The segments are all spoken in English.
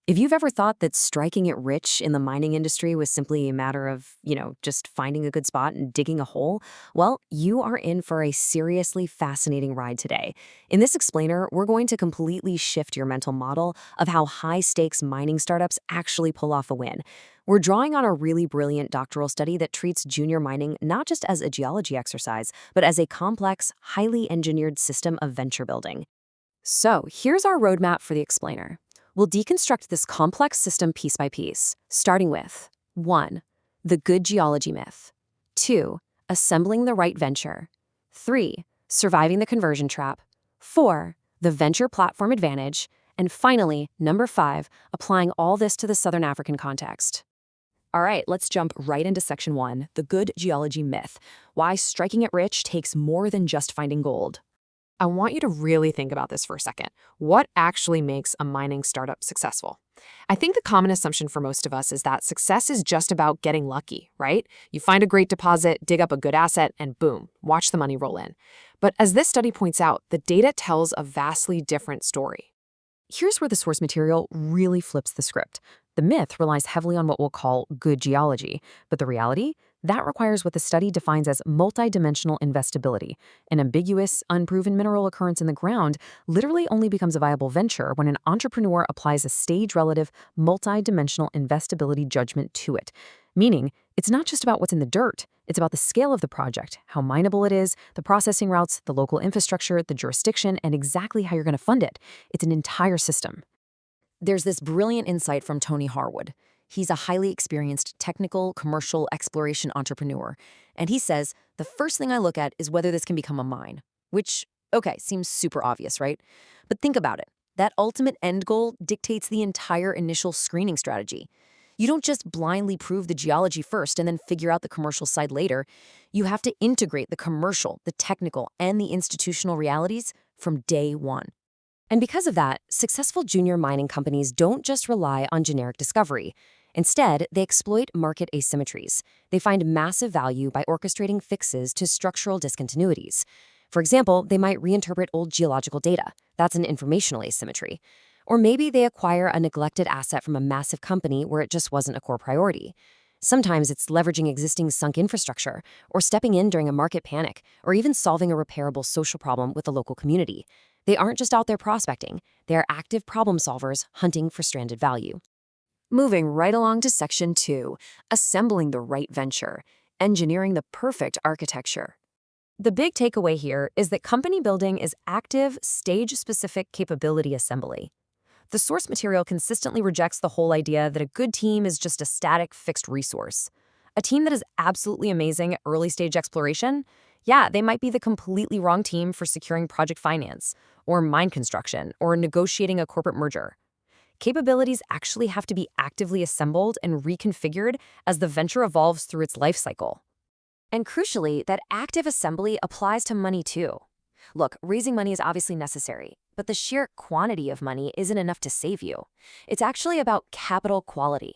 If you've ever thought that striking it rich in the mining industry was simply a matter of, just finding a good spot and digging a hole, well, you are in for a seriously fascinating ride today. In this explainer, we're going to completely shift your mental model of how high stakes mining startups actually pull off a win. We're drawing on a really brilliant doctoral study that treats junior mining not just as a geology exercise, but as a complex, highly engineered system of venture building. So, here's our roadmap for the explainer. We'll deconstruct this complex system piece by piece, starting with 1. The good geology myth. 2. Assembling the right venture. 3. Surviving the conversion trap. 4. The venture platform advantage. And finally, number 5, applying all this to the Southern African context. All right, let's jump right into section 1, the good geology myth. Why striking it rich takes more than just finding gold. I want you to really think about this for a second. What actually makes a mining startup successful? I think the common assumption for most of us is that success is just about getting lucky, right? You find a great deposit, dig up a good asset, and boom, watch the money roll in. But as this study points out, the data tells a vastly different story. Here's where the source material really flips the script. The myth relies heavily on what we'll call good geology, but the reality? That requires what the study defines as multidimensional investability. An ambiguous, unproven mineral occurrence in the ground literally only becomes a viable venture when an entrepreneur applies a stage-relative, multidimensional investability judgment to it. Meaning, it's not just about what's in the dirt, it's about the scale of the project, how mineable it is, the processing routes, the local infrastructure, the jurisdiction, and exactly how you're going to fund it. It's an entire system. There's this brilliant insight from Tony Harwood. He's a highly experienced technical, commercial exploration entrepreneur. And he says, the first thing I look at is whether this can become a mine. Which, okay, seems super obvious, right? But think about it. That ultimate end goal dictates the entire initial screening strategy. You don't just blindly prove the geology first and then figure out the commercial side later. You have to integrate the commercial, the technical, and the institutional realities from day one. And because of that, successful junior mining companies don't just rely on generic discovery. Instead, they exploit market asymmetries. They find massive value by orchestrating fixes to structural discontinuities. For example, they might reinterpret old geological data. That's an informational asymmetry. Or maybe they acquire a neglected asset from a massive company where it just wasn't a core priority. Sometimes it's leveraging existing sunk infrastructure, or stepping in during a market panic, or even solving a repairable social problem with the local community. They aren't just out there prospecting, they are active problem solvers hunting for stranded value. Moving right along to section 2, assembling the right venture, engineering the perfect architecture. The big takeaway here is that company building is active, stage-specific capability assembly. The source material consistently rejects the whole idea that a good team is just a static, fixed resource. A team that is absolutely amazing at early-stage exploration, yeah, they might be the completely wrong team for securing project finance, or mine construction, or negotiating a corporate merger. Capabilities actually have to be actively assembled and reconfigured as the venture evolves through its life cycle. And crucially, that active assembly applies to money too. Look, raising money is obviously necessary, but the sheer quantity of money isn't enough to save you. It's actually about capital quality.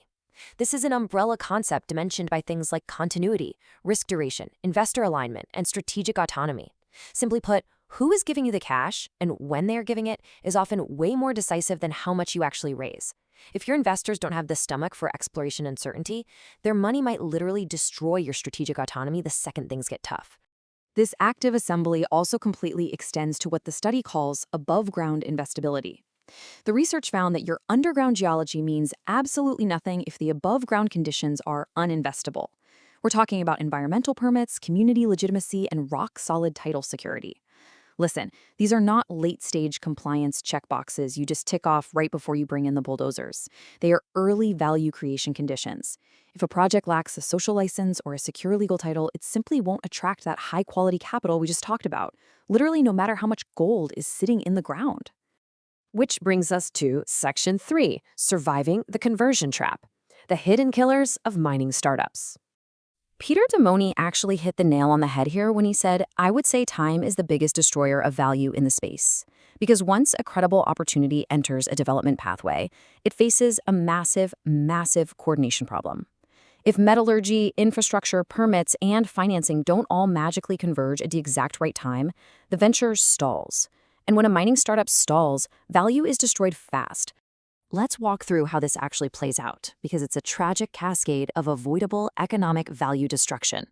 This is an umbrella concept dimensioned by things like continuity, risk duration, investor alignment, and strategic autonomy. Simply put, who is giving you the cash and when they are giving it is often way more decisive than how much you actually raise. If your investors don't have the stomach for exploration and certainty, their money might literally destroy your strategic autonomy the second things get tough. This active assembly also completely extends to what the study calls above-ground investability. The research found that your underground geology means absolutely nothing if the above-ground conditions are uninvestable. We're talking about environmental permits, community legitimacy, and rock-solid title security. Listen, these are not late-stage compliance checkboxes you just tick off right before you bring in the bulldozers. They are early value creation conditions. If a project lacks a social license or a secure legal title, it simply won't attract that high-quality capital we just talked about, literally no matter how much gold is sitting in the ground. Which brings us to Section 3, Surviving the Conversion Trap, the hidden killers of mining startups. Peter Damoni actually hit the nail on the head here when he said, I would say time is the biggest destroyer of value in the space. Because once a credible opportunity enters a development pathway, it faces a massive, massive coordination problem. If metallurgy, infrastructure, permits, and financing don't all magically converge at the exact right time, the venture stalls. And when a mining startup stalls, value is destroyed fast. Let's walk through how this actually plays out, because it's a tragic cascade of avoidable economic value destruction.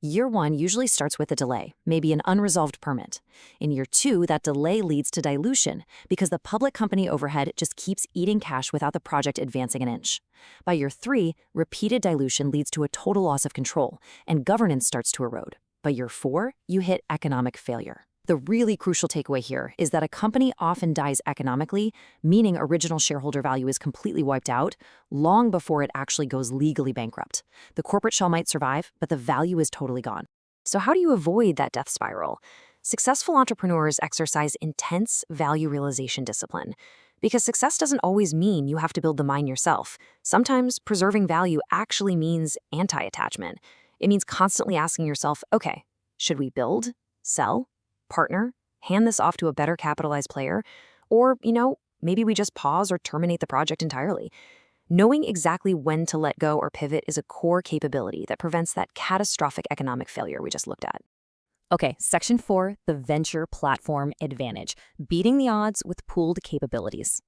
Year one usually starts with a delay, maybe an unresolved permit. In year two, that delay leads to dilution because the public company overhead just keeps eating cash without the project advancing an inch. By year three, repeated dilution leads to a total loss of control, and governance starts to erode. By year four, you hit economic failure. The really crucial takeaway here is that a company often dies economically, meaning original shareholder value is completely wiped out, long before it actually goes legally bankrupt. The corporate shell might survive, but the value is totally gone. So how do you avoid that death spiral? Successful entrepreneurs exercise intense value realization discipline. Because success doesn't always mean you have to build the mine yourself. Sometimes preserving value actually means anti-attachment. It means constantly asking yourself, okay, should we build, sell, partner, hand this off to a better capitalized player, or, maybe we just pause or terminate the project entirely. Knowing exactly when to let go or pivot is a core capability that prevents that catastrophic economic failure we just looked at. Okay, Section 4, the Venture Platform Advantage, beating the odds with pooled capabilities.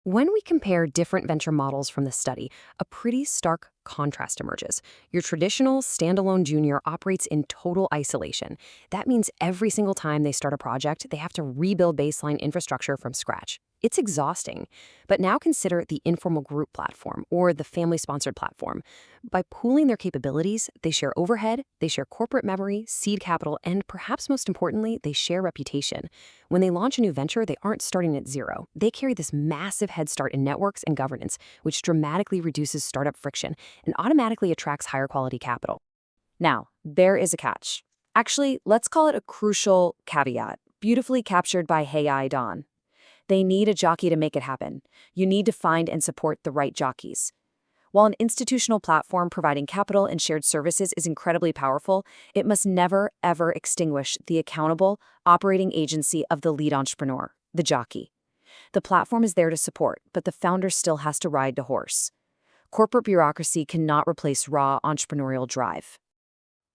When we compare different venture models from the study, a pretty stark contrast emerges. Your traditional standalone junior operates in total isolation. That means every single time they start a project, they have to rebuild baseline infrastructure from scratch. It's exhausting. But now consider the informal group platform or the family-sponsored platform. By pooling their capabilities, they share overhead, they share corporate memory, seed capital, and perhaps most importantly, they share reputation. When they launch a new venture, they aren't starting at zero. They carry this massive head start in networks and governance, which dramatically reduces startup friction and automatically attracts higher quality capital. Now, there is a catch. Actually, let's call it a crucial caveat, beautifully captured by Hey I Don. They need a jockey to make it happen. You need to find and support the right jockeys. While an institutional platform providing capital and shared services is incredibly powerful, it must never, ever extinguish the accountable, operating agency of the lead entrepreneur, the jockey. The platform is there to support, but the founder still has to ride the horse. Corporate bureaucracy cannot replace raw entrepreneurial drive.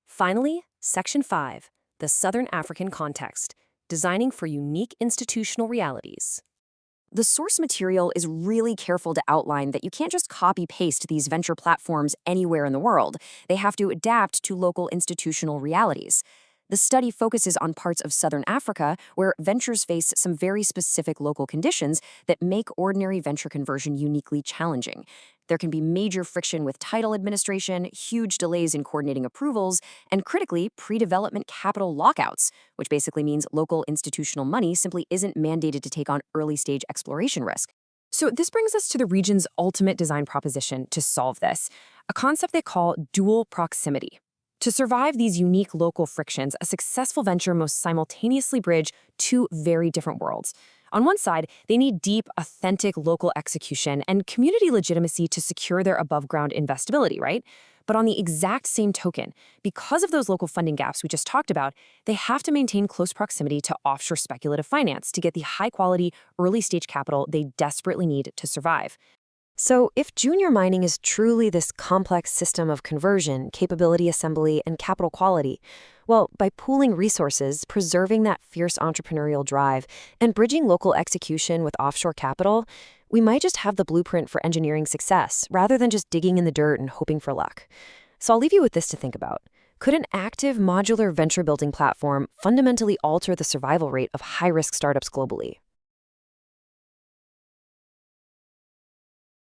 Finally, Section 5, the Southern African context, designing for unique institutional realities. The source material is really careful to outline that you can't just copy-paste these venture platforms anywhere in the world. They have to adapt to local institutional realities. The study focuses on parts of Southern Africa where ventures face some very specific local conditions that make ordinary venture conversion uniquely challenging. There can be major friction with title administration, huge delays in coordinating approvals, and critically, pre-development capital lockouts, which basically means local institutional money simply isn't mandated to take on early-stage exploration risk. So this brings us to the region's ultimate design proposition to solve this, a concept they call dual proximity. To survive these unique local frictions, a successful venture must simultaneously bridge two very different worlds. On one side, they need deep, authentic local execution and community legitimacy to secure their above-ground investability, right? But on the exact same token, because of those local funding gaps we just talked about, they have to maintain close proximity to offshore speculative finance to get the high-quality, early-stage capital they desperately need to survive. So if junior mining is truly this complex system of conversion, capability assembly, and capital quality, well, by pooling resources, preserving that fierce entrepreneurial drive, and bridging local execution with offshore capital, we might just have the blueprint for engineering success, rather than just digging in the dirt and hoping for luck. So I'll leave you with this to think about. Could an active modular venture building platform fundamentally alter the survival rate of high-risk startups globally?